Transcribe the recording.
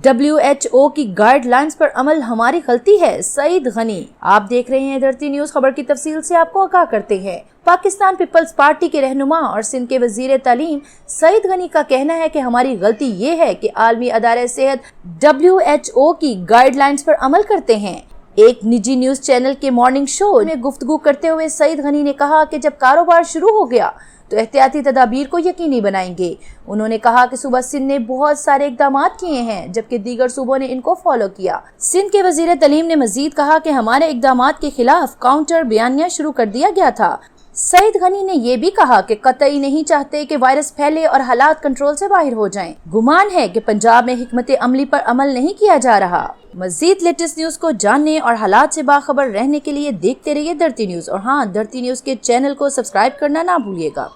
WHO की guidelines पर अमल हमारी गलती है, सईद गनी। आप देख रहे हैं धरती न्यूज। खबर की तफसील से आपको आगाह करते हैं। पाकिस्तान पीपल्स पार्टी के रहनुमा और सिंध के वजीर तालीम सईद गनी का कहना है कि हमारी गलती ये है कि आलमी अदारे सेहत WHO की गाइडलाइंस पर अमल करते हैं। एक निजी न्यूज चैनल के मॉर्निंग शो में गुफ्तगू करते हुए सईद गनी ने कहा कि जब कारोबार शुरू हो गया तो एहतियाती तदाबीर को यकीनी बनाएंगे। उन्होंने कहा कि सूबा सिंध ने बहुत सारे इकदाम किए हैं जबकि दीगर सूबों ने इनको फॉलो किया। सिंध के वजीर तालीम ने मजीद कहा कि हमारे इकदाम के खिलाफ काउंटर बयानिया शुरू कर दिया गया था। सईद गनी ने ये भी कहा कि कतई नहीं चाहते कि वायरस फैले और हालात कंट्रोल से बाहर हो जाएं। गुमान है कि पंजाब में हिकमत अमली पर अमल नहीं किया जा रहा। मजीद लेटेस्ट न्यूज को जानने और हालात से बाखबर रहने के लिए देखते रहिए धरती न्यूज। और हाँ, धरती न्यूज के चैनल को सब्सक्राइब करना ना भूलिएगा।